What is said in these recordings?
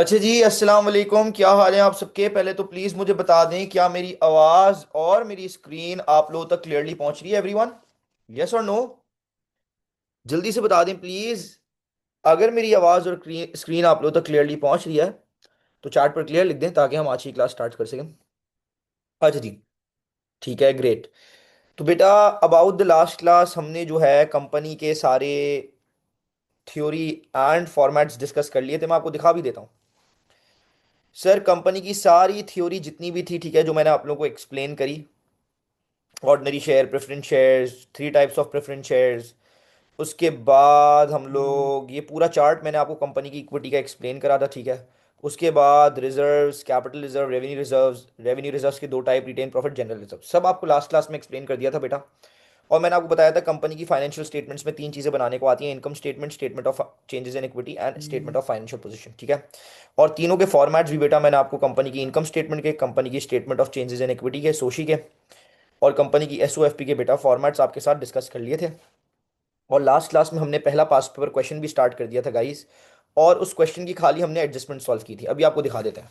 अच्छा जी, अस्सलाम वालेकुम। क्या हाल है आप सबके? पहले तो प्लीज़ मुझे बता दें, क्या मेरी आवाज़ और मेरी स्क्रीन आप लोगों तक क्लियरली पहुंच रही है एवरीवन? यस और नो? जल्दी से बता दें प्लीज़। अगर मेरी आवाज़ और स्क्रीन आप लोगों तक क्लियरली पहुंच रही है तो चैट पर क्लियर लिख दें ताकि हम आज की क्लास स्टार्ट कर सकें। अच्छा जी, ठीक है, ग्रेट। तो बेटा, अबाउट द लास्ट क्लास हमने जो है कंपनी के सारे थ्योरी एंड फॉर्मेट्स डिस्कस कर लिए थे। मैं आपको दिखा भी देता हूँ। सर, कंपनी की सारी थ्योरी जितनी भी थी, ठीक है, जो मैंने आप लोगों को एक्सप्लेन करी। Ordinary share, preference shares, three types of preference shares. उसके बाद हम लोग ये पूरा चार्ट मैंने आपको कंपनी की इक्विटी का एक्सप्लेन करा था, ठीक है। उसके बाद reserves, capital reserve, revenue reserves के दो type, retained profit, general reserve, सब आपको लास्ट क्लास में एक्सप्लेन कर दिया था बेटा। और मैंने आपको बताया था कंपनी की फाइनेंशियल स्टेटमेंट्स में तीन चीज़ें बनाने को आती हैं: income statement, statement of changes in equity and statement of financial position, ठीक है। और तीनों के फॉर्मेट्स भी बेटा मैंने आपको कंपनी की इनकम स्टेटमेंट के, कंपनी की statement of changes in equity के, सोशी के, और कंपनी की एसओएफपी के बेटा फॉर्मेट्स आपके साथ डिस्कस कर लिए थे। और लास्ट क्लास में हमने पहला पास्ट पेपर क्वेश्चन भी स्टार्ट कर दिया था गाइस। और उस क्वेश्चन की खाली हमने एडजस्टमेंट सॉल्व की थी। अभी आपको दिखा देते हैं।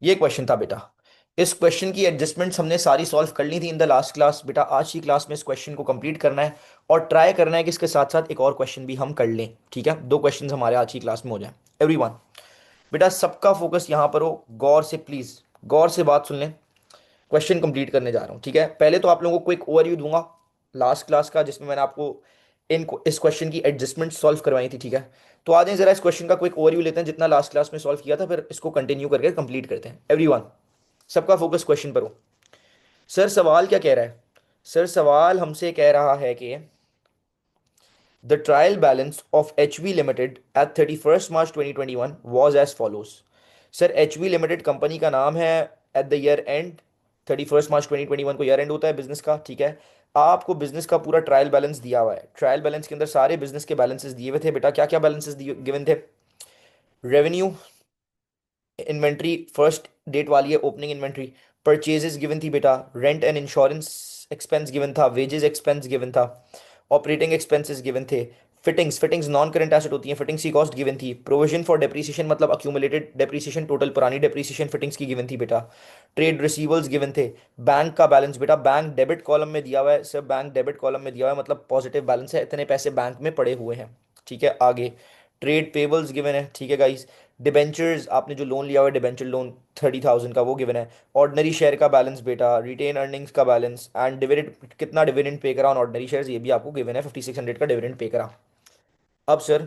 ये क्वेश्चन था बेटा। इस क्वेश्चन की एडजस्टमेंट्स हमने सारी सॉल्व कर ली थी इन द लास्ट क्लास। बेटा आज की क्लास में इस क्वेश्चन को कंप्लीट करना है और ट्राई करना है कि इसके साथ साथ एक और क्वेश्चन भी हम कर लें, ठीक है। दो क्वेश्चन हमारे आज की क्लास में हो जाए एवरीवन। बेटा सबका फोकस यहाँ पर हो, गौर से प्लीज, गौर से बात सुन लें। क्वेश्चन कंप्लीट करने जा रहा हूँ, ठीक है। पहले तो आप लोगों को एक ओवरव्यू दूंगा लास्ट क्लास का, जिसमें मैंने आपको इस क्वेश्चन की एडजस्टमेंट सॉल्व करवाई थी, ठीक है। तो आ जाएं जरा इस क्वेश्चन का क्विक ओवरव्यू लेते हैं जितना लास्ट क्लास में सॉल्व किया था, फिर इसको कंटिन्यू करके कंप्लीट करते हैं एवरीवन। सबका फोकस क्वेश्चन पर हो। सर सवाल क्या कह रहा है? सर सवाल हमसे कह रहा है कि the trial balance of H V limited at 31 March 2021 was as follows. Sir H V limited company का नाम है। At the year end, 31 March 2021 को ईयर एंड होता है बिजनेस का, ठीक है। आपको बिजनेस का पूरा ट्रायल बैलेंस दिया हुआ है। ट्रायल बैलेंस के अंदर सारे बिजनेस के बैलेंसेस दिए हुए थे बेटा। क्या क्या बैलेंसेस गिवन थे? रेवेन्यू, इन्वेंट्री फर्स्ट डेट वाली है, ओपनिंग इन्वेंट्री। परचेजेस गिवन थी बेटा। Rent and insurance expense given था। वेजेस एक्सपेंस गिवन था। ऑपरेटिंग एक्सपेंसेस गिवन थे। Fittings, fittings non current asset होती हैं, फिटिंग्स की कॉस्ट गिवन थी। प्रोविजन फॉर डेप्रीसिएशन मतलब अक्यूमुलेटेड डेप्रीसिएशन, टोटल पुरानी डेप्रीसिएशन फिटिंग्स की गिवन थी बेटा। ट्रेड रिसीवल्स गिवन थे। बैंक का बैलेंस बेटा, बैंक डेबिट कॉलम में दिया हुआ है। सब बैंक डेबिट कॉलम में दिया हुआ है, मतलब पॉजिटिव बैलेंस है, इतने पैसे बैंक में पड़े हुए हैं, ठीक है। आगे ट्रेड पेबल्स गिवन है, ठीक है गाइस। डिबेंचर्स, आपने जो लोन लिया हुआ है डिबेंचर लोन 30,000 का, वो गिवन है। ऑर्डिनरी शेयर का बैलेंस बेटा, रिटेन अर्निंग्स का बैलेंस, एंड डिविडेंड, कितना डिविडेंड पे करा ऑन ऑर्डिनरी शेयर्स, ये भी आपको गिवन है। 5600 का डिविडेंड पे करा। अब सर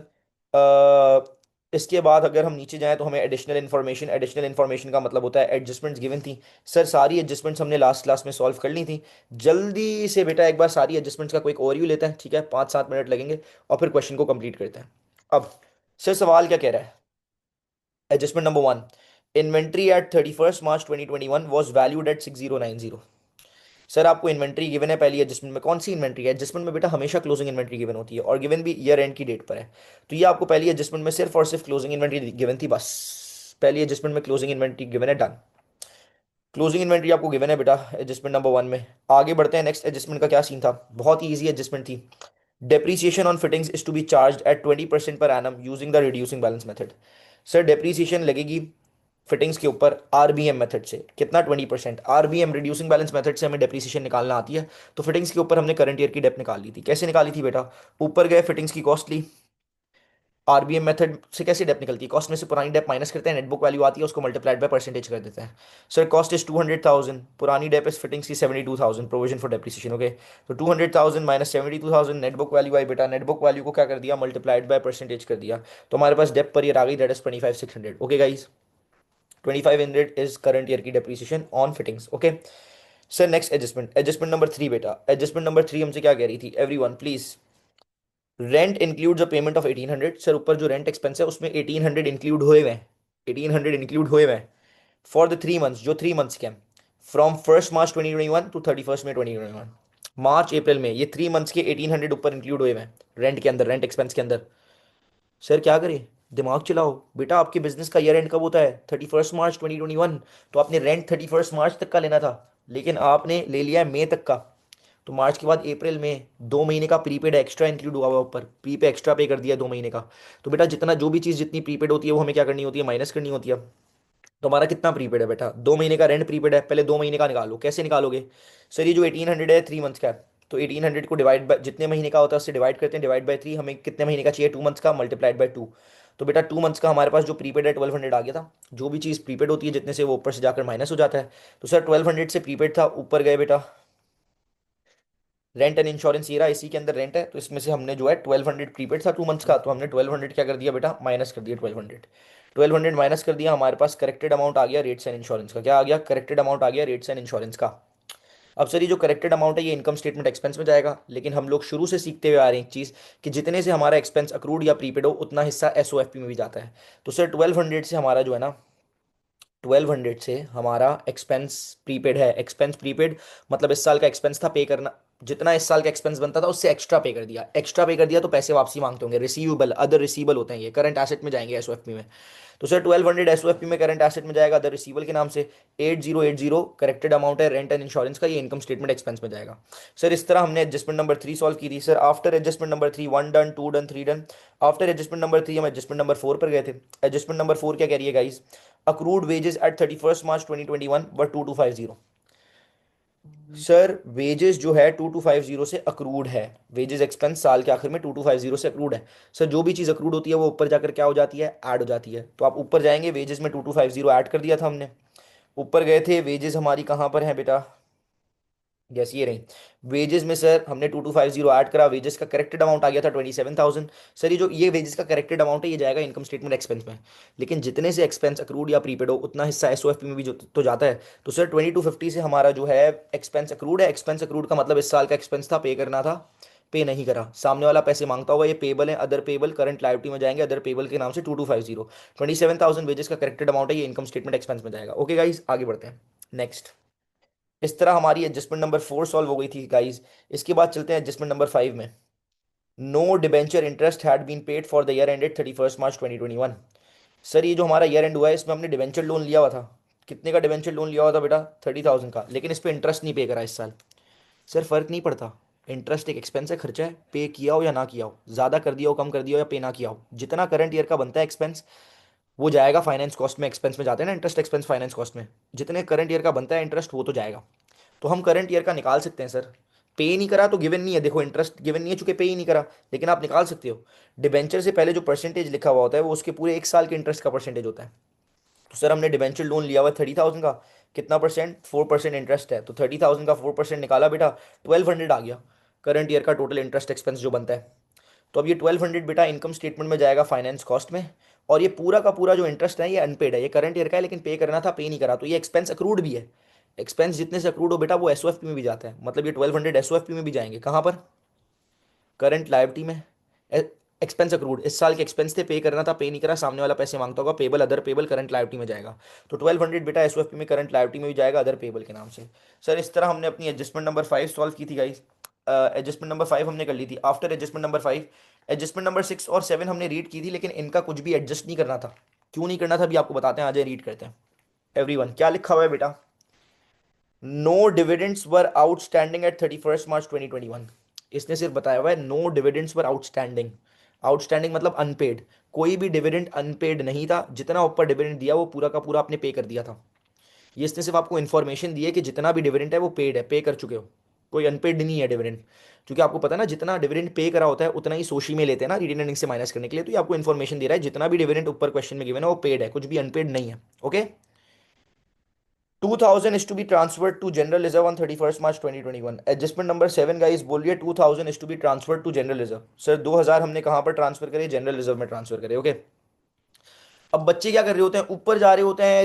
इसके बाद अगर हम नीचे जाएं तो हमें एडिशनल इन्फॉर्मेशन, एडिशनल इन्फॉर्मेशन का मतलब होता है एडजस्टमेंट्स गिवन थी। सर सारी एडजस्टमेंट्स हमने लास्ट क्लास में सॉल्व कर ली थी। जल्दी से बेटा एक बार सारी एडजस्टमेंट्स का कोई ओवरव्यू लेते हैं, ठीक है। 5-7 मिनट लगेंगे और फिर क्वेश्चन को कंप्लीट करते हैं। अब सर सवाल क्या कह रहा है? Adjustment number one, inventory at 31 March 2021 was valued at 6090। Sir आपको इन्वेंट्री गिवन है पहली एडजस्टमेंट में। कौन सी इन्वेंट्री है? एडजस्टमेंट में बेटा हमेशा क्लोजिंग इन्वेंट्री गिवन होती है और गिवन भी ईयर एंड की डेट पर है। तो ये आपको पहली एडजस्टमेंट में सिर्फ और सिर्फ क्लोजिंग इन्वेंट्री गिवन थी, बस। पहली एडजस्टमेंट में क्लोजिंग इन्वेंट्री गिवन है, डन। क्लोजिंग इन्वेंट्री आपको गिवन है बेटा एडजस्टमेंट नंबर वन में। आगे बढ़ते हैं, नेक्स्ट एडजस्टमेंट का क्या सीन था? बहुत ही ईजी एडजस्टमेंट थी। Depreciation on fittings is to be charge at 20% per annum using the reducing balance method. Sir depreciation लगेगी फिटिंग्स के ऊपर आरबीएम मेथड से। कितना? 20%। आरबीएम रिड्यूसिंग बैलेंस मेथड से हमें डेप्रीसिएशन निकालना आती है। तो फिटिंग्स के ऊपर हमने करंट ईयर की डेप निकाल ली थी। कैसे निकाली थी बेटा? ऊपर गए, फिटिंग्स की कॉस्ट ली। आरबीएम मेथड से कैसे डेप निकलती है? कॉस्ट में से पुरानी डेप माइनस करते हैं, नेट बुक वैल्यू आती है, उसको मल्टीप्लाइड बाय परसेंटेज कर देते हैं। सर कॉस्ट इज 200,000, पुरानी डेप इज फिटिंग्स की 72,000, प्रोविजन फॉर डेप्रिसिएशन, ओके। तो 200,000 माइनस 72,000, नेट बुक वैल्यू आई बेटा। नेट बुक वैल्यू को क्या कर दिया? मल्टीप्लाइड बाय परसेंटेज कर दिया। तो हमारे पास डेप पर ईयर आ गई, that is 25,600, okay guys. 2500 is current year की depreciation on fittings, okay. Sir next adjustment, adjustment number three बेटा। एडजस्टमेंट नंबर थ्री हमसे क्या कह रही थी everyone please? Rent includes a payment of 1800। Sir ऊपर जो रेंट एक्सपेंस है उसमें 1800 इंक्लूड हुए हुए हैं, 1800 इंक्लूड हुए हुए हैं फॉर द 3 मंथ्स, जो 3 मंथ्स के हैं, फ्रॉम 1 मार्च 2021 टू 31 मई 2021। मार्च अप्रैल में ये 3 मंथ्स के 1800 ऊपर इंक्लूड हुए हुए हैं रेंट के अंदर, रेंट एक्सपेंस के अंदर। सर क्या करें? दिमाग चलाओ बेटा। आपके बिजनेस का ईयर एंड कब होता है? 31 मार्च 2021। तो आपने रेंट 31 मार्च तक का लेना था, लेकिन आपने ले लिया है मई तक का। तो मार्च के बाद अप्रैल में 2 महीने का प्रीपेड एक्स्ट्रा इंक्लूड हुआ हुआ है ऊपर, प्रीपे एक्स्ट्रा पे कर दिया 2 महीने का। तो बेटा जितना जो भी चीज़ जितनी प्रीपेड होती है वो हमें क्या करनी होती है, माइनस करनी होती है। तो हमारा कितना प्रीपेड है बेटा, 2 महीने का रेंट प्रीपेड है, पहले 2 महीने का निकालो। कैसे निकालोगे सर, ये जो 1800 है 3 मंथ्स का है, तो 1800 को डिवाइड बाय जितने महीने का होता है उससे डिवाइड करते हैं, डिवाइड बाय 3, हमें कितने महीने का चाहिए, 2 मंथ्स का, मल्टीप्लाइड बाय 2। तो बेटा 2 मंथ्स का हमारे पास जो प्रीपेड है 1200 आ गया था। जो भी चीज़ प्रीपेड होती है जितने से वो ऊपर से जाकर माइनस हो जाता है। तो सर 1200 से प्रीपेड था, ऊपर गए बेटा रेंट एंड इंश्योरेंस, ये रहा इसी के अंदर रेंट है, तो इसमें से हमने जो है 1200 प्रीपेड था 2 मंथ्स का, तो हमने 1200 क्या कर दिया बेटा, माइनस कर दिया 1200। 1200 माइनस कर दिया, हमारे पास करेक्टेड अमाउंट आ गया रेट्स एंड इंश्योरेंस का। क्या आ गया, करेक्टेड अमाउंट आ गया रेट्स एंड इंश्योरेंस का। अब सर ये जो करेक्टेड अमाउंट है ये इनकम स्टेटमेंट एक्सपेंस में जाएगा, लेकिन हम लोग शुरू से सीखते हुए आ रहे हैं एक चीज़, कि जितने से हमारा एक्सपेंस अक्रूड या प्रीपेड हो उतना हिस्सा एसओएफपी में भी जाता है। तो सर 1200 से हमारा जो है ना, 1200 से हमारा एक्सपेंस प्रीपेड है, एक्सपेंस प्रीपेड मतलब इस साल का एक्सपेंस था पे करना, जितना इस साल का एक्सपेंस बनता था उससे एक्स्ट्रा पे कर दिया, एक्स्ट्रा पे कर दिया तो पैसे वापसी मांगते होंगे, रिसीवेबल, अदर रिसीवेबल होते हैं, ये करंट एसेट में जाएंगे एसओएफपी में। तो सर 1200 एसओएफपी में करंट एसेट में जाएगा अदर रिसीवेबल के नाम से। 8080 करेक्टेड अमाउंट है रेंट एंड इंश्योरेंस का, ये इनकम स्टेटमेंट एक्सपेंस में जाएगा। सर इस तरह हमने एडजस्टमेंट नंबर 3 सॉल्व की थी। Sir after adjustment number 3 1 done, 2 done, 3 done. After adjustment number 3 हम एडजस्टमेंट नंबर 4 पर गए थे। एडजस्टमेंट नंबर 4 क्या कह रही है guys, accrued wages at 31st March 2021 were 2250। Sir wages जो है 2250 से अक्रूड है, वेजेस एक्सपेंस साल के आखिर में 2250 से अक्रूड है। सर जो भी चीज़ अक्रूड होती है वो ऊपर जाकर क्या हो जाती है, ऐड हो जाती है। तो आप ऊपर जाएंगे, वेजेस में 2250 ऐड कर दिया था हमने। ऊपर गए थे, वेजेस हमारी कहाँ पर है बेटा, यस ये रही। वेजेस में सर हमने 2250 ऐड करा, वेजेस का करेक्टेड अमाउंट आ गया था 27,000। सर ये जो ये वेजेस का करेक्टेड अमाउंट है ये जाएगा इनकम स्टेटमेंट एक्सपेंस में, लेकिन जितने से एक्सपेंस अक्रूड या प्रीपेड हो उतना हिस्सा एसओएफपी में भी जो तो जाता है। तो सर 2250 से हमारा जो है एक्सपेंस अक्रूड है, एक्सपेंस अक्रूड का मतलब इस साल का एक्सपेंस था, पे करना था, पे नहीं करा, सामने वाला पैसे मांगता होगा, ये पेबल है, अदर पेबल करंट लायबिलिटी में जाएंगे, अदर पेबल के नाम से 2250। 27,000 वेजेस का करेक्टेड अमाउंट है, ये इनकम स्टेटमेंट एक्सपेंस में जाएगा। ओके गाइस आगे बढ़ते हैं नेक्स्ट। इस तरह हमारी एडजस्टमेंट नंबर 4 सॉल्व हो गई थी गाइस। इसके बाद चलते हैं एडजस्टमेंट नंबर 5 में। No debenture interest had been paid for the year ended 31st March 2021। Sir ये जो हमारा ईयर एंड हुआ है इसमें हमने डिबेंचर लोन लिया हुआ था। कितने का डिबेंचर लोन लिया हुआ था बेटा, 30,000 का, लेकिन इस पर इंटरेस्ट नहीं पे करा इस साल। सर फर्क नहीं पड़ता, इंटरेस्ट एक एक्सपेंस है, खर्चा है, पे किया हो या ना किया हो, ज़्यादा कर दिया हो कम कर दिया हो या पे ना किया हो, जितना करंट ईयर का बनता है एक्सपेंस वो जाएगा फाइनेंस कॉस्ट में, एक्सपेंस में जाते हैं ना इंटरेस्ट एक्सपेंस फाइनेंस कॉस्ट में, जितने करंट ईयर का बनता है इंटरेस्ट वो तो जाएगा। तो हम करंट ईयर का निकाल सकते हैं सर। पे नहीं करा तो गिवन नहीं है, देखो इंटरेस्ट गिवन नहीं है चूंकि पे ही नहीं करा, लेकिन आप निकाल सकते हो। डिबेंचर से पहले जो परसेंटेज लिखा हुआ होता है वो उसके पूरे एक साल के इंटरेस्ट का परसेंटेज होता है। तो सर हमने डिबेंचर लोन लिया हुआ है 30,000 का, कितना परसेंट, 4% इंटरेस्ट है, तो 30,000 का 4% निकाला बेटा, 1200 आ गया करंट ईयर का टोटल इंटरेस्ट एक्सपेंस जो बनता है। तो अब ये 1200 बेटा इनकम स्टेटमेंट में जाएगा फाइनेंस कॉस्ट में। और ये पूरा का पूरा जो इंटरेस्ट है ये अनपेड है, ये करंट ईयर का है लेकिन पे करना था, पे नहीं करा, तो ये एक्सपेंस अक्रूड भी है। एक्सपेंस जितने से अक्रूड हो बेटा वो एसओएफपी में भी जाता है, मतलब ये 1200 एसओएफपी में भी जाएंगे, कहाँ पर, करंट लायबिलिटी में। एक्सपेंस अक्रूड इस साल के एक्सपेंस थे, पे करना था, पे नहीं करा, सामने वाला पैसे मांगता होगा, payable other payable current liability में जाएगा। तो 1200 बेटा एसओएफपी में करंट लायबिलिटी में भी जाएगा अदर पेबल के नाम से। सर इस तरह हमने अपनी एडजस्टमेंट नंबर 5 सॉल्व की थी गाइस। एडजस्टमेंट नंबर 5 हमने कर ली थी। After adjustment number 5 adjustment number 6 और 7 हमने रीड की थी, लेकिन इनका कुछ भी एडजस्ट नहीं करना था। क्यों नहीं करना था अभी आपको बताते हैं, आ जाए रीड करते हैं। एवरीवन क्या लिखा हुआ है बेटा, no dividends were outstanding at 31st March 2021। इसने सिर्फ बताया हुआ है no dividends were outstanding. Outstanding मतलब अनपेड, कोई भी डिविडेंड अनपेड नहीं था, जितना ऊपर डिविडेंड दिया वो पूरा का पूरा आपने पे कर दिया था। ये इसने सिर्फ आपको इन्फॉर्मेशन दी है कि जितना भी डिविडेंड है वो पेड है, पे कर चुके हो, कोई अनपेड नहीं है डिविडेंड। क्योंकि आपको पता है ना जितना डिविडेंड पे करा होता है उतना ही सोशी में लेते हैं ना रिटेन अर्निंग से माइनस करने के लिए, तो ये आपको इन्फॉर्मेशन दे रहा है जितना भी डिविडेंड ऊपर क्वेश्चन में गिवन है वो पेड है, कुछ भी अनपेड नहीं है। Okay, 2000 is to be transferred to general reserve on 31st March 2021। Adjustment number 7 guys बोलिए 2000 is to be transferred to general reserve। Sir 2000 हमने कहां पर ट्रांसफर करे, जनरल रिजर्व में ट्रांसफर करे। ओके, अब बच्चे क्या कर रहे होते हैं, ऊपर जा रहे होते हैं,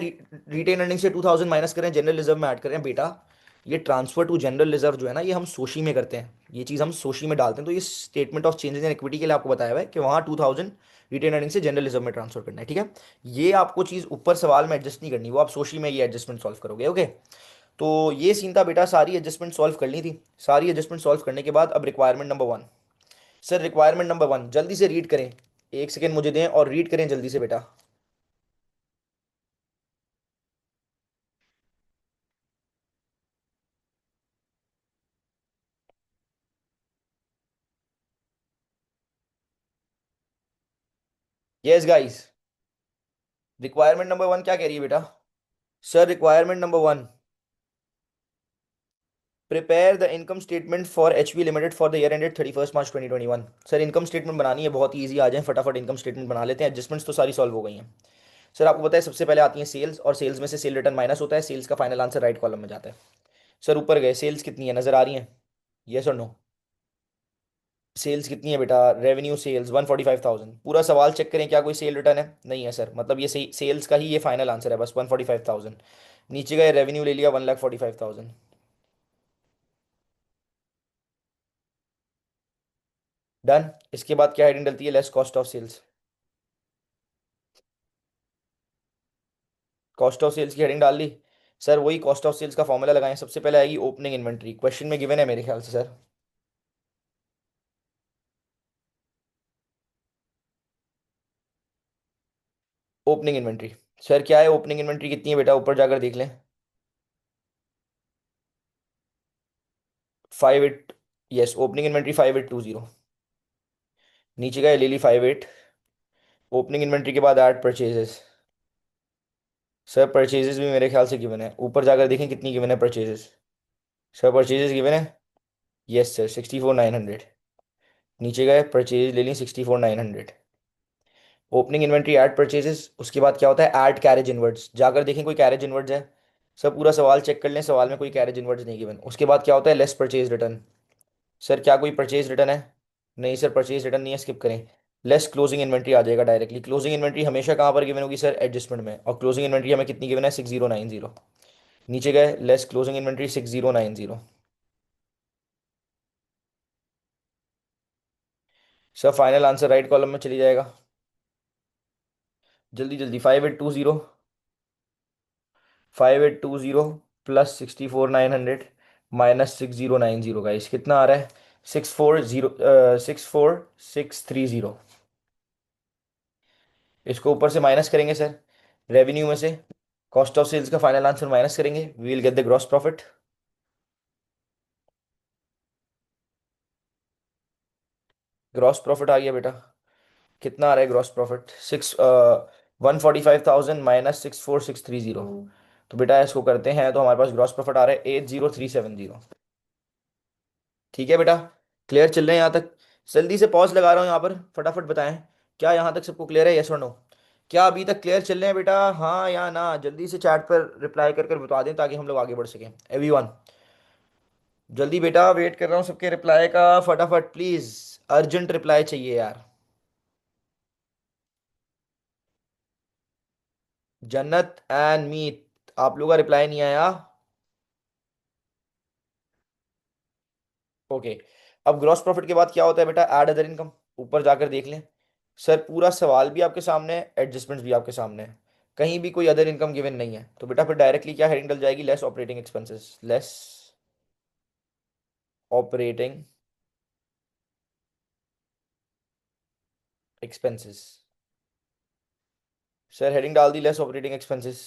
रिटेन अर्निंग से 2000 माइनस करें, जनरल रिजर्व में ऐड करें। बेटा ये ट्रांसफर टू जनरल रिजर्व जो है ना ये हम सोशी में करते हैं, ये चीज़ हम सोशी में डालते हैं। तो ये statement of changes in equity के लिए आपको बताया हुआ है कि वहाँ 2000 रिटेन अर्निंग से जनरल रिजर्व में ट्रांसफर करना है। ठीक है, ये आपको चीज़ ऊपर सवाल में एडजस्ट नहीं करनी, वो आप सोशी में ये एडजस्टमेंट सॉल्व करोगे। ओके, तो ये सीन था बेटा, सारी एडजस्टमेंट सॉल्व करनी थी। सारी एडजस्टमेंट सॉल्व करने के बाद अब requirement number 1। Sir requirement number 1 जल्दी से रीड करें, एक सेकेंड मुझे दें और रीड करें जल्दी से बेटा। Yes guys. Requirement number one क्या कह रही है बेटा? Sir requirement number one, prepare the income statement for HP limited for the year ended 31 March 2021। Sir income statement बनानी है, बहुत ईजी, आ जाए फटाफट इनकम स्टेटमेंट बना लेते हैं, एडजस्टमेंट्स तो सारी सॉल्व हो गई हैं। सर आपको पता है सबसे पहले आती है सेल्स, और सेल्स में से सेल रिटर्न माइनस होता है, सेल्स का फाइनल आंसर राइट कॉलम में जाता है। सर ऊपर गए, सेल्स कितनी है नजर आ रही है? यस और नो? सेल्स कितनी है बेटा? Revenue sales 145,000। पूरा सवाल चेक करें, क्या कोई सेल रिटर्न है? नहीं है सर, मतलब ये सही सेल्स का ही ये फाइनल आंसर है, बस 145,000। नीचे गए, रेवेन्यू ले लिया 1,45,000। डन। इसके बाद क्या हेडिंग डलती है? Less cost of sales. Cost of sales की हेडिंग डाल ली। सर वही कॉस्ट ऑफ सेल्स का फॉर्मूला लगाएं, सबसे पहले आएगी ओपनिंग इन्वेंट्री, क्वेश्चन में गिवन है मेरे ख्याल से सर। Opening inventory. सर क्या है ओपनिंग इन्वेंट्री, कितनी है बेटा? ऊपर जाकर देख लें। 58। Yes, opening inventory 5820। नीचे गए, ले ली 58। ओपनिंग इन्वेंट्री के बाद ऐड परचेजेस। सर परचेजेस भी मेरे ख्याल से गिवन है, ऊपर जाकर देखें कितनी गिवन है परचेजेस। सर परचेजेस गिवन है। Yes sir, 64,900। नीचे गए, परचेज ले ली 64,900। ओपनिंग इन्वेंट्री ऐड परचेजेस, उसके बाद क्या होता है? ऐड कैरेज इनवर्ड्स, जाकर देखें कोई कैरेज इनवर्ड्स है। सब पूरा सवाल चेक कर लें, सवाल में कोई कैरेज इनवर्ड्स नहीं गिवन। उसके बाद क्या होता है? Less purchase return. सर क्या कोई परचेज रिटर्न है? नहीं सर, परचेज रिटर्न नहीं है, स्किप करें। लेस क्लोजिंग इन्वेंट्री आ जाएगा डायरेक्टली। क्लोजिंग इन्वेंट्री हमेशा कहाँ पर गिवन होगी सर? एडजस्टमेंट में, और क्लोजिंग इन्वेंट्री हमें कितनी गिवन है? 6090। नीचे गए, less closing inventory 6090। Sir final answer right column में चली जाएगा। जल्दी जल्दी, 5820। 5820 प्लस 64,900 माइनस 6090 का इस कितना आ रहा है? 64630। इसको ऊपर से माइनस करेंगे सर, रेवेन्यू में से कॉस्ट ऑफ सेल्स का फाइनल आंसर माइनस करेंगे, we will get the gross profit. Gross profit आ गया बेटा। कितना आ रहा है ग्रॉस प्रॉफिट? 145,000 माइनस 64630। तो बेटा इसको करते हैं तो हमारे पास ग्रॉस प्रॉफिट आ रहा है 80370। ठीक है बेटा, क्लियर चल रहे हैं यहाँ तक? जल्दी से पॉज लगा रहा हूँ यहाँ पर, फटाफट बताएं, क्या यहाँ तक सबको क्लियर है? यस और नो? क्या अभी तक क्लियर चल रहे हैं बेटा, हाँ या ना? जल्दी से चैट पर रिप्लाई कर कर बता दें ताकि हम लोग आगे बढ़ सकें। एवरीवन जल्दी बेटा, वेट कर रहा हूँ सबके रिप्लाई का, फटाफट प्लीज, अर्जेंट रिप्लाई चाहिए यार। जन्नत एंड मीत, आप लोग का रिप्लाई नहीं आया? ओके। अब ग्रॉस प्रॉफिट के बाद क्या होता है बेटा? ऐड अदर इनकम, ऊपर जाकर देख लें। सर पूरा सवाल भी आपके सामने है, एडजस्टमेंट्स भी आपके सामने है, कहीं भी कोई अदर इनकम गिवन नहीं है, तो बेटा फिर डायरेक्टली क्या हेडिंग डल जाएगी? Less operating expenses. Less operating expenses. Sir heading डाल दी लेस ऑपरेटिंग एक्सपेंसेस।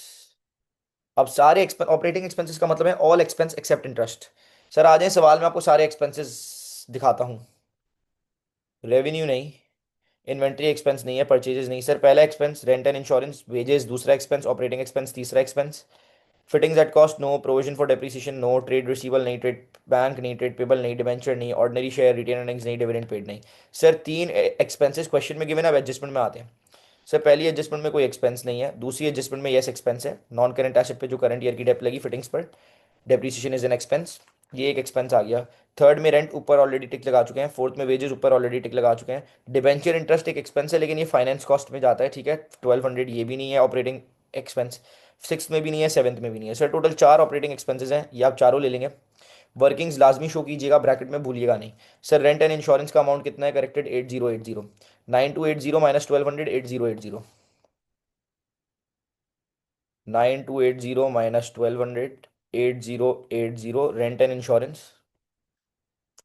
अब सारे ऑपरेटिंग एक्सपेंसेस का मतलब है all expense except interest. Sir आ जाए सवाल में, आपको सारे एक्सपेंसेस दिखाता हूँ। रेवेन्यू नहीं, इन्वेंट्री एक्सपेंस नहीं है, परचेजेस नहीं सर, पहला expense rent and insurance wages, दूसरा एक्सपेंस ऑपरेटिंग एक्सपेंस, तीसरा expense fittings at cost no, provision for depreciation no, trade receivable नहीं, ट्रेड बैंक नहीं, ट्रेड पेबल नहीं, डिबेंचर नहीं, ऑर्डिनरी शेयर रिटेन अर्निंग्स नहीं, डिविडेंड पेड नहीं। Sir तीन expenses question में गिवन है, अब एडजस्टमेंट में आते हैं। सर पहली एडजस्टमेंट में कोई एक्सपेंस नहीं है, दूसरी एडजस्टमेंट में यस एक्सपेंस है, नॉन करेंट एसेट पे जो करंट ईयर की डेप्ट लगी फिटिंग्स पर, डेप्रिसिएशन इज एन एक्सपेंस, ये एक एक्सपेंस आ गया। थर्ड में रेंट ऊपर ऑलरेडी टिक लगा चुके हैं, फोर्थ में वेजेस ऊपर ऑलरेडी टिक लगा चुके हैं। डिबेंचर इंटरेस्ट एक एक्सपेंस है, लेकिन ये फाइनेंस कॉस्ट में जाता है, ठीक है, 1200, ये भी नहीं है ऑपरेटिंग एक्सपेंस। सिक्स में भी नहीं है, सेवन्थ में भी नहीं है। सर टोटल चार ऑपरेटिंग एक्सपेंसेस हैं, ये आप चारों ले लेंगे। वर्किंग्स लाजमी शो कीजिएगा, ब्रैकेट में भूलिएगा नहीं। सर रेंट एंड इंश्योरेंस का अमाउंट कितना है? Corrected 8080। 9280 minus 1200, 8080। 9280 minus 1200, 8080, rent and insurance.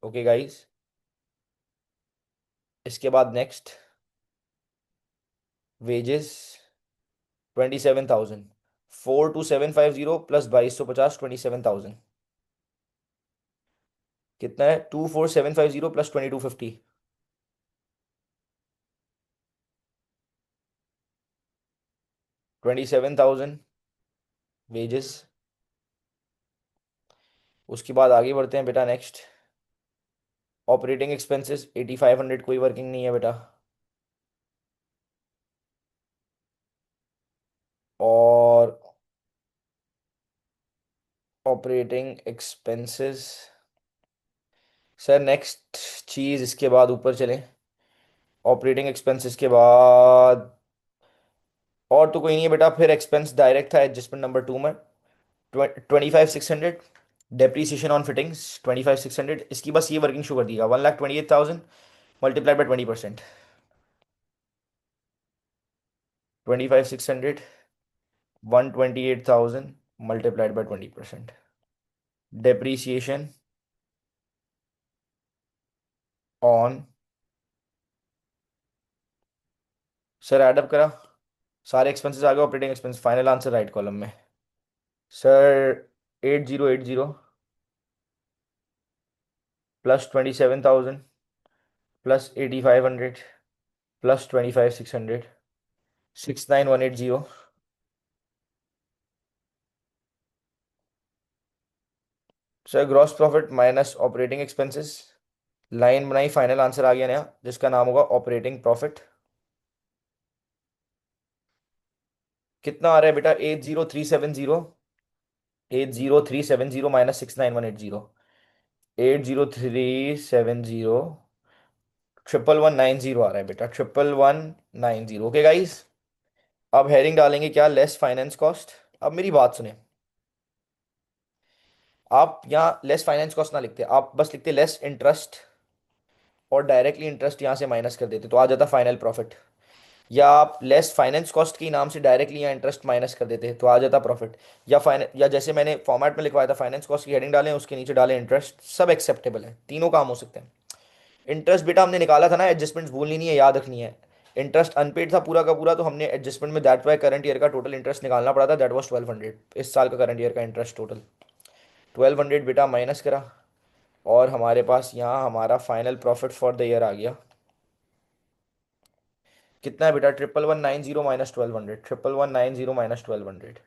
Okay guys, इसके बाद नेक्स्ट, वेजेस 27,000, 42750 प्लस 2250, 27,000। कितना है? 24750 प्लस 2250। 27,000 वेजेस। उसके बाद आगे बढ़ते हैं बेटा नेक्स्ट। ऑपरेटिंग एक्सपेंसेस 8,500, कोई वर्किंग नहीं है बेटा। और ऑपरेटिंग एक्सपेंसेस। सर नेक्स्ट चीज़ इसके बाद ऊपर चलें। ऑपरेटिंग एक्सपेंसेस के बाद और तो कोई नहीं है बेटा। फिर एक्सपेंस डायरेक्ट था एडजस्टमेंट नंबर 2 में 25,600। Depreciation on fittings 25,600। इसकी बस ये वर्किंग शो कर दिया 1,28,000 multiplied by 20%। 25,600 128,000 multiplied by 20%। Depreciation on. Sir add up करा, सारे एक्सपेंसेस आ गए। Operating expense final answer right column में। Sir 8,080 plus 27,000 plus 8,500 plus 25,600 69,180। Sir gross profit minus operating expenses. Line बनाई, फाइनल आंसर आ गया नया जिसका नाम होगा ऑपरेटिंग प्रॉफिट। कितना आ रहा है बेटा? 80370 माइनस 69,180। 80370 11190 आ रहा है बेटा, 11190। Okay guys. अब हेडिंग डालेंगे क्या? Less finance cost. अब मेरी बात सुने। आप यहाँ लेस फाइनेंस कॉस्ट ना लिखते, आप बस लिखते लेस इंटरेस्ट और डायरेक्टली इंटरेस्ट यहाँ से माइनस कर देते तो आ जाता फाइनल प्रॉफिट। या आप लेस फाइनेंस कॉस्ट के नाम से डायरेक्टली यहाँ इंटरेस्ट माइनस कर देते तो आ जाता प्रॉफिट। या जैसे मैंने फॉर्मेट में लिखवाया था, फाइनेंस कॉस्ट की हेडिंग डालें, उसके नीचे डालें इंटरेस्ट। सब एक्सेप्टेबल है, तीनों काम हो सकते हैं। इंटरेस्ट बेटा हमने निकाला था ना, एडजस्टमेंट्स भूलनी नहीं है, याद रखनी है। इंटरेस्ट अनपेड था पूरा का पूरा, तो हमने एडजस्टमेंट में दैट वाई करंट ईयर का टोटल इंटरेस्ट निकालना पड़ा था। दैट वाज 1,200, इस साल का करंट ईयर का इंटरेस्ट टोटल 1,200 बेटा माइनस करा। और हमारे पास यहाँ हमारा final profit for the year आ गया। कितना है बेटा? 11,190 माइनस 1,200। 11,190 माइनस 1,200।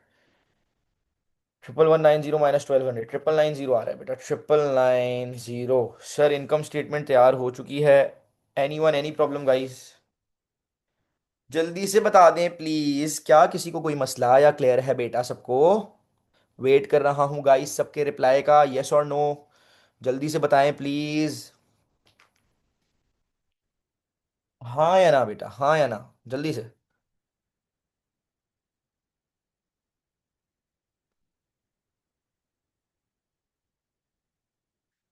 11,190 माइनस 1,200 9,990 आ रहा है बेटा, 9,990। सर इनकम स्टेटमेंट तैयार हो चुकी है। Any one any problem guys? जल्दी से बता दें प्लीज, क्या किसी को कोई मसला या क्लियर है बेटा सबको? वेट कर रहा हूँ गाइस सबके रिप्लाई का, यस और नो। जल्दी से बताएं प्लीज। हाँ या ना बेटा, हाँ या ना, जल्दी से।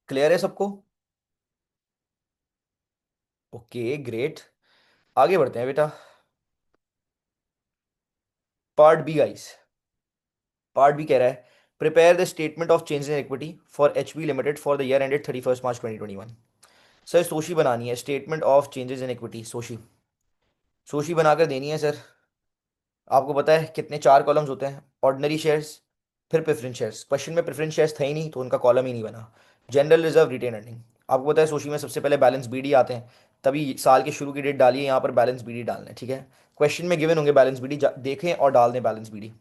क्लियर है सबको? Okay great. आगे बढ़ते हैं बेटा। Part B guys. Part B कह रहा है prepare the statement of change in equity for H B limited for the year ended 31 March 2021। Sir सोशी बनानी है, statement of changes in equity, सोशी। सोशी बनाकर देनी है सर। आपको पता है कितने चार कॉलम्स होते हैं? ऑर्डिनरी शेयर्स, फिर प्रेफरेंस शेयर्स। क्वेश्चन में प्रेफरेंस शेयर्स थे ही नहीं तो उनका कॉलम ही नहीं बना। General reserve, retained earning. आपको पता है सोशी में सबसे पहले बैलेंस बीडी आते हैं, तभी साल के शुरू की डेट डालिए, यहाँ पर बैलेंस बीडी डालना है, ठीक है। क्वेश्चन में गिवन होंगे बैलेंस बीडी, देखें और डाल दें बैलेंस बीडी।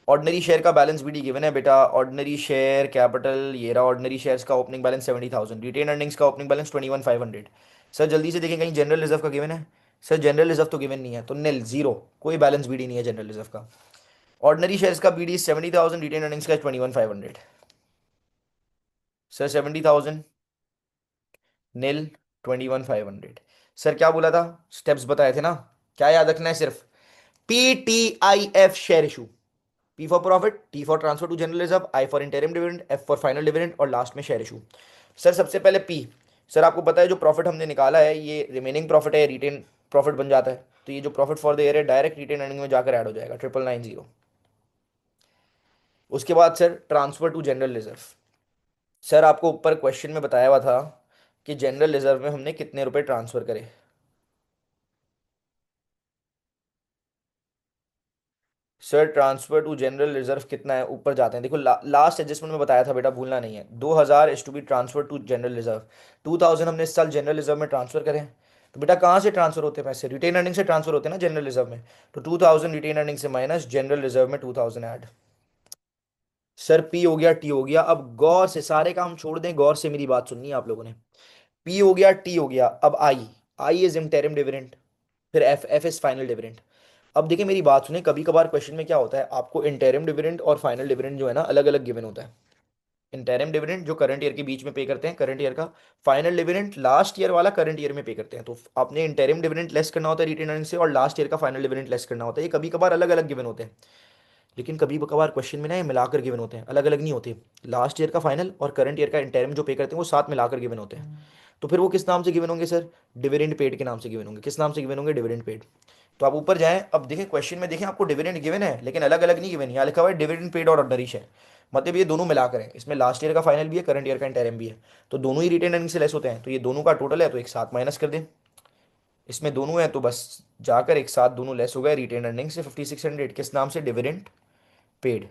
ऑर्डिनरी शेयर का बैलेंस बीडी गिवन है बेटा। ऑर्डिनरी शेयर कैपिटल ये रहा, ऑर्डिनरी शेयर्स का ओपनिंग बैलेंस 70,000, रिटेन अर्निंग्स का ओपनिंग बैलेंस 21,500। सर जल्दी से देखें कहीं जनरल रिजर्व का गिवन है? सर जनरल रिजर्व तो गिवन नहीं है, तो निल, जीरो, कोई बैलेंस बीडी नहीं है जनरल रिजर्व का। ऑर्डिनरी शेयर्स का बीडी 70,000, रिटेन अर्निंग्स का 21,500। सर 70,000 निल 21,500। सर क्या बोला था? स्टेप्स बताए थे ना, क्या याद रखना है सिर्फ? PTIF share issue. P for profit, T for transfer to general reserve, I for interim dividend, F for final dividend और लास्ट में शेयर इशू। सर सबसे पहले P। सर आपको पता है जो प्रॉफिट हमने निकाला है ये रिमेनिंग प्रॉफिट है, रिटेन प्रॉफिट बन जाता है, तो ये जो प्रॉफिट फॉर द ईयर है डायरेक्ट रिटेन अर्निंग में जाकर ऐड हो जाएगा 9,990। उसके बाद sir transfer to general reserve. Sir आपको ऊपर क्वेश्चन में बताया हुआ था कि जनरल रिजर्व में हमने कितने रुपए ट्रांसफर करे। Sir transfer to general reserve कितना है, ऊपर जाते हैं देखो, लास्ट एडजस्टमेंट में बताया था बेटा, भूलना नहीं है। 2,000 is to be transfer to general reserve. 2,000 हमने इस साल जनरल रिजर्व में ट्रांसफर करें। तो बेटा कहाँ से ट्रांसफर होते हैं पैसे, रिटेन अर्निंग से ट्रांसफर होते हैं ना जनरल रिजर्व में। तो 2000 रिटेन अर्निंग से माइनस जनरल रिजर्व में 2000 ऐड। सर पी हो गया, टी हो गया, अब गौर से सारे काम छोड़ दें, गौर से मेरी बात सुननी है आप लोगों ने। पी हो गया, टी हो गया, अब आई। आई इज इंटरिम डिविडेंड, फिर F, F is final dividend. अब देखिए मेरी बात सुने, कभी कभार क्वेश्चन में क्या होता है, आपको इंटरिम डिविडेंड और फाइनल डिविडेंड जो है ना अलग अलग गिवन होता है। इंटरिम डिविडेंड जो करंट ईयर के बीच में पे करते हैं, करंट ईयर का। फाइनल डिविडेंड लास्ट ईयर वाला करंट ईयर में पे करते हैं। तो आपने इंटरिम डिविडेंड लेस करना होता है रिटेन अर्निंग से, और लास्ट ईयर का फाइनल डिविडेंड लेस करना होता है। ये कभी कभार अलग अलग गिवन होते हैं, लेकिन कभी कभार क्वेश्चन में ना ये मिलाकर गिवन होते हैं, अलग अलग नहीं होते। लास्ट ईयर का फाइनल और करंट ईयर का इंटरिम जो पे करते हैं वो साथ मिलाकर गिवन होते हैं। तो फिर वो किस नाम से गिवन होंगे सर, डिविडेंड पेड के नाम से गिवन होंगे। किस नाम से गिवन होंगे, डिविडेंड पेड। तो आप ऊपर जाएं, अब देखें क्वेश्चन में, देखें आपको डिविडेंड गिवन है लेकिन अलग अलग नहीं गिवन। यहाँ लिखा हुआ है डिविडेंड पेड और ऑर्डनरी शेयर, मतलब ये दोनों मिलाकर है। इसमें लास्ट ईयर का फाइनल भी है, करंट ईयर का इंटरिम भी है। तो दोनों ही रिटेन अर्निंग से लेस होते हैं, तो ये दोनों का टोटल है तो एक साथ माइनस कर दें। इसमें दोनों है तो बस जाकर एक साथ दोनों लेस हो गए रिटेन अर्निंग से 5600। किस नाम से, डिविडेंड पेड।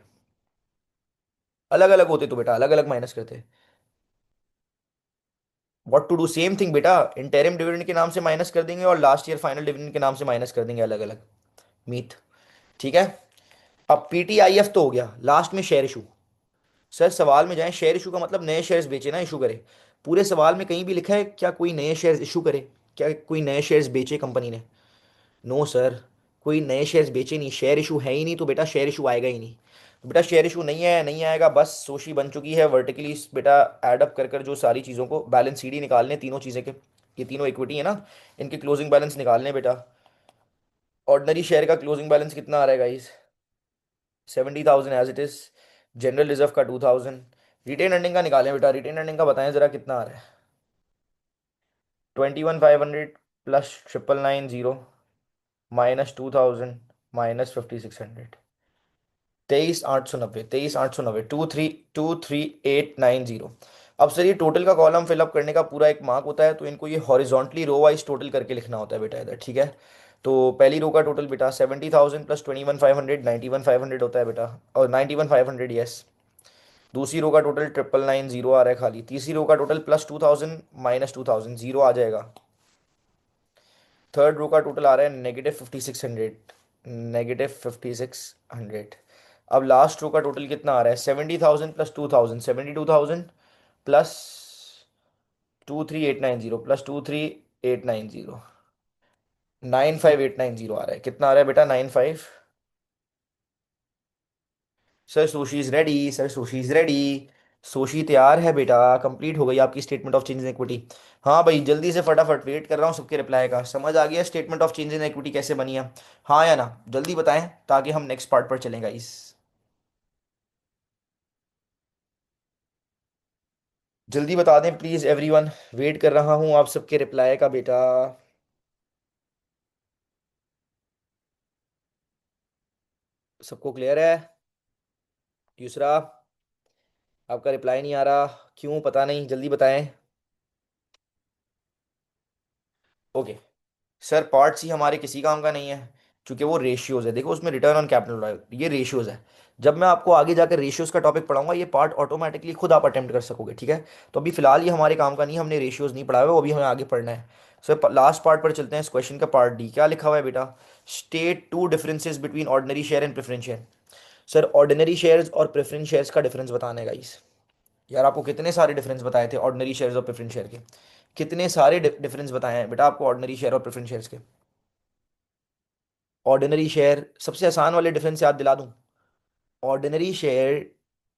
अलग अलग होते तो बेटा अलग अलग माइनस करते। What to do, same thing बेटा, इंटरिम डिविडेंड के नाम से माइनस कर देंगे और लास्ट ईयर फाइनल डिविडेंड के नाम से माइनस कर देंगे अलग अलग। मीत, ठीक है। अब पीटीआईएफ तो हो गया, लास्ट में शेयर इशू। सर सवाल में जाएं, शेयर इशू का मतलब नए शेयर्स बेचे ना, इशू करे। पूरे सवाल में कहीं भी लिखा है क्या कोई नए शेयर्स इशू करे, क्या कोई नए शेयर्स बेचे कंपनी ने? नो सर, कोई नए शेयर्स बेचे नहीं, शेयर इशू है ही नहीं, तो बेटा शेयर इशू आएगा ही नहीं। तो बेटा शेयर इशू नहीं है, नहीं आएगा, बस सोशी बन चुकी है वर्टिकली बेटा। ऐड अप कर कर जो सारी चीज़ों को बैलेंस सीडी निकालने, तीनों चीज़ें के, ये तीनों इक्विटी है ना, इनके क्लोजिंग बैलेंस निकालने बेटा। ऑर्डनरी शेयर का क्लोजिंग बैलेंस कितना आ रहा है guys, 70,000 as it is. General reserve का 2000। रिटेन अर्निंग का निकालें बेटा, रिटेन अर्निंग का बताएं जरा कितना आ रहा है। 21,500 प्लस 9,990 माइनस 2000 माइनस 5,600। 23,890, 23,890, 23,890। अब सर ये टोटल का कॉलम फिलअप करने का पूरा एक मार्क होता है, तो इनको ये हॉरिजॉन्टली रो वाइज टोटल करके लिखना होता है बेटा इधर, ठीक है। तो पहली रो का टोटल बेटा 70,000 प्लस 21,500, 91,500 होता है बेटा, और 91,500 यस। दूसरी रो का टोटल 9,990 आ रहा है खाली। तीसरी रो का टोटल प्लस 2000 माइनस 2000 जीरो आ जाएगा। थर्ड रो का टोटल आ रहा है -5,600, -5,600। अब लास्ट रो का टोटल कितना आ रहा है, 70,000 प्लस 2000, 72,000 प्लस 23,890 प्लस 23,890, 95,890 आ रहा है। कितना आ रहा है बेटा, 95। सर सोशी इज रेडी, सर सोशी इज रेडी। सोशी तैयार है बेटा, कंप्लीट हो गई आपकी statement of change in equity. हाँ भाई जल्दी से फटाफट, वेट कर रहा हूँ सबके रिप्लाई का। समझ आ गया statement of change in equity कैसे बनी है? हाँ या ना, जल्दी बताएं ताकि हम नेक्स्ट पार्ट पर चलेंगे इस। जल्दी बता दें प्लीज एवरीवन, वेट कर रहा हूँ आप सबके रिप्लाई का बेटा। सबको क्लियर है? दूसरा, आपका रिप्लाई नहीं आ रहा, क्यों पता नहीं, जल्दी बताएं। ओके। सर पार्ट सी हमारे किसी काम का नहीं है, क्योंकि वो रेशियोज है। देखो उसमें रिटर्न ऑन कैपिटल, ये रेशियोज है। जब मैं आपको आगे जाकर रेशियोज का टॉपिक पढ़ाऊंगा, ये पार्ट ऑटोमेटिकली खुद आप अटेम्प्ट कर सकोगे, ठीक है। तो अभी फिलहाल ये हमारे काम का नहीं, हमने रेशियोज नहीं पढ़ा हुआ, वो अभी हमें आगे पढ़ना है। सर लास्ट पार्ट पर चलते हैं, इस क्वेश्चन का पार्ट डी क्या लिखा हुआ है बेटा। State to differences between ordinary share and preference share. Sir ordinary shares और प्रेफरेंस शेयर्स का डिफरेंस बताना है गाइस। यार आपको कितने सारे डिफरेंस बताए थे ऑर्डिनरी शेयर्स और प्रेफरेंस शेयर के, कितने सारे डिफरेंस बताए हैं बेटा आपको ऑर्डिनरी शेयर और प्रेफरेंस शेयर्स के। ऑर्डिनरी शेयर सबसे आसान वाले डिफरेंस याद दिला दूं। ऑर्डिनरी शेयर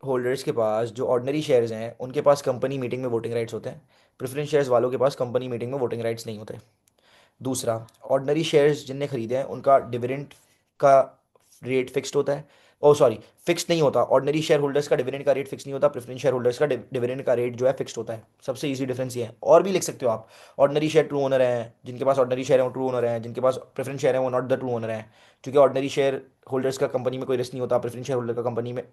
होल्डर्स के पास, जो ऑर्डिनरी शेयर्स हैं उनके पास कंपनी मीटिंग में वोटिंग राइट्स होते हैं। प्रेफरेंस शेयर्स वालों के पास कंपनी मीटिंग में वोटिंग राइट्स नहीं होते। दूसरा, ऑर्डिनरी शेयर्स जिनने खरीदे हैं उनका डिविडेंड का रेट फिक्स्ड होता है। ओ सॉरी, फिक्स्ड नहीं होता। ऑर्डिनरी शेयर होल्डर्स का डिविडेंड का रेट फिक्स नहीं होता, प्रेफरेंस शेयर होल्डर्स का डिविडेंड का रेट जो है फिक्स्ड होता है। सबसे इजी डिफरेंस ये है, और भी लिख सकते हो आप। ऑर्डिनरी शेयर ट्रू ओनर हैं, जिनके पास ऑर्डिनरी शेयर है वो ट्रू ओनर हैं, जिनके पास प्रेफरेंस शेयर है वो नॉट द ट्रू ओनर हैं। क्योंकि ऑर्डिनरी शेयर होल्डर्स का कंपनी में कोई रिस्क नहीं होता, प्रेफरेंस शेयर होल्डर का कंपनी में,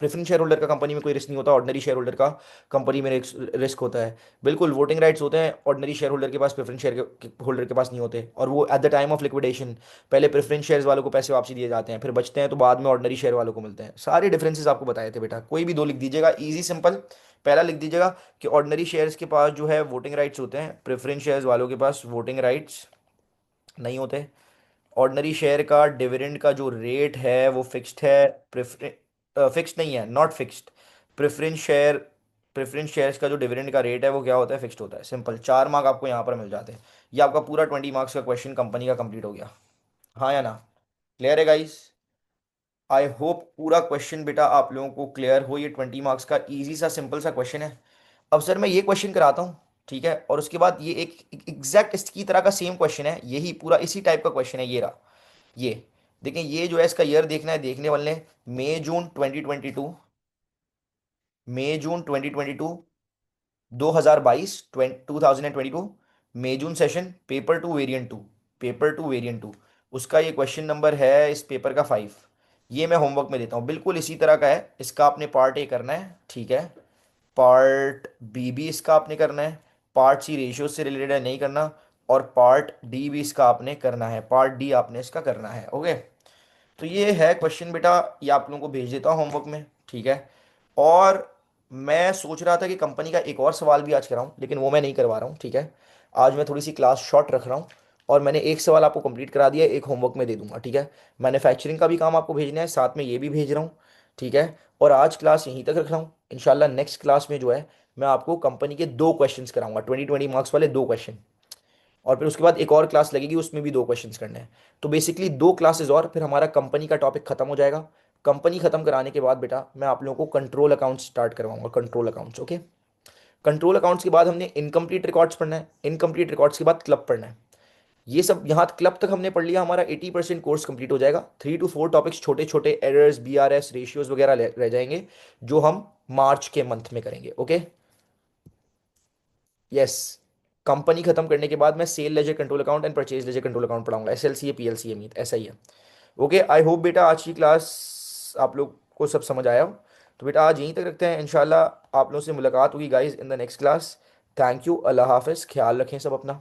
प्रेफरेंस शेयर होल्डर का कंपनी में कोई रिस्क नहीं होता, ऑर्डिनरी शेयर होल्डर का कंपनी में रिस्क होता है। बिल्कुल वोटिंग राइट्स होते हैं ऑर्डिनरी शेयर होल्डर के पास, प्रेफरेंस शेयर होल्डर के पास नहीं होते, और वो at the time of liquidation पहले प्रेफरेंस शेयर्स वालों को पैसे वापसी दिए जाते हैं, फिर बचते हैं तो बाद में ऑर्डिनरी शेयर वालों को मिलते हैं। सारे डिफरेंसेस आपको बताए थे बेटा, कोई भी दो लिख दीजिएगा, इजी सिंपल। पहला लिख दीजिएगा कि ऑर्डिनरी शेयर्स के पास जो है वोटिंग राइट्स होते हैं, प्रेफरेंस शेयर्स वालों के पास वोटिंग राइट्स नहीं होते। ऑर्डिनरी शेयर का डिविडेंड का जो रेट है वो फिक्स्ड है, प्रेफरेंस फिक्स्ड नहीं है, not fixed. Preference share preference shares का जो डिविडेंड का रेट है वो क्या होता है, फिक्स्ड होता है। सिंपल, 4 मार्क आपको यहाँ पर मिल जाते हैं। ये आपका पूरा 20 मार्क्स का क्वेश्चन कंपनी का कंप्लीट हो गया। हाँ या ना? क्लियर है गाइस? आई होप पूरा क्वेश्चन बेटा आप लोगों को क्लियर हो। ये 20 मार्क्स का इजी सा सिंपल सा क्वेश्चन है। अब सर मैं ये क्वेश्चन कराता हूँ, ठीक है, और उसके बाद ये एक एग्जैक्ट इसकी तरह का सेम क्वेश्चन है, यही पूरा इसी टाइप का क्वेश्चन है। ये रहा, ये देखें, ये जो है इसका ईयर देखना है, देखने वाले हैं मई जून 2022, मई जून 2022, 2022, 2022, मई जून session, paper two variant two, paper two variant two. उसका ये क्वेश्चन नंबर है इस पेपर का 5। ये मैं होमवर्क में देता हूँ, बिल्कुल इसी तरह का है। इसका आपने पार्ट ए करना है, ठीक है। पार्ट बी भी इसका आपने करना है। पार्ट सी रेशियो से रिलेटेड है, नहीं करना। और पार्ट डी भी इसका आपने करना है, पार्ट डी आपने इसका करना है। ओके, तो ये है क्वेश्चन बेटा, ये आप लोगों को भेज देता हूँ होमवर्क में, ठीक है। और मैं सोच रहा था कि कंपनी का एक और सवाल भी आज कराऊं, लेकिन वो मैं नहीं करवा रहा हूँ, ठीक है। आज मैं थोड़ी सी क्लास शॉर्ट रख रहा हूँ, और मैंने एक सवाल आपको कंप्लीट करा दिया, एक होमवर्क में दे दूंगा, ठीक है। मैन्युफैक्चरिंग का भी काम आपको भेजना है, साथ में ये भी भेज रहा हूँ, ठीक है। और आज क्लास यहीं तक रख रहा हूँ। इंशाल्लाह नेक्स्ट क्लास में जो है मैं आपको कंपनी के 2 क्वेश्चंस कराऊंगा, 20 मार्क्स वाले 2 क्वेश्चन। और फिर उसके बाद एक और क्लास लगेगी, उसमें भी 2 क्वेश्चंस करने हैं। तो बेसिकली 2 क्लासेस और फिर हमारा कंपनी का टॉपिक खत्म हो जाएगा। कंपनी खत्म कराने के बाद बेटा मैं आप लोगों को कंट्रोल अकाउंट्स स्टार्ट करवाऊंगा, control accounts, okay. Control accounts के बाद हमने इनकम्प्लीट रिकॉर्ड्स पढ़ना है, इनकम्प्लीट रिकॉर्ड्स के बाद क्लब पढ़ना है। ये सब यहाँ क्लब तक हमने पढ़ लिया, हमारा 80% कोर्स कंप्लीट हो जाएगा। 3 to 4 टॉपिक्स छोटे छोटे एरर्स, BRS रेशियोज वगैरह रह जाएंगे, जो हम मार्च के मंथ में करेंगे, ओके। यस, कंपनी खत्म करने के बाद मैं sale ledger control account and purchase ledger control account पढ़ाऊंगा, SLC है, PLC है, मीट ऐसा ही है। ओके, आई होप बेटा आज की क्लास आप लोग को सब समझ आया हो। तो बेटा आज यहीं तक रखते हैं, इंशाल्लाह आप लोगों से मुलाकात होगी guys in the next class. Thank you, अल्लाह हाफिज़, ख्याल रखें सब अपना।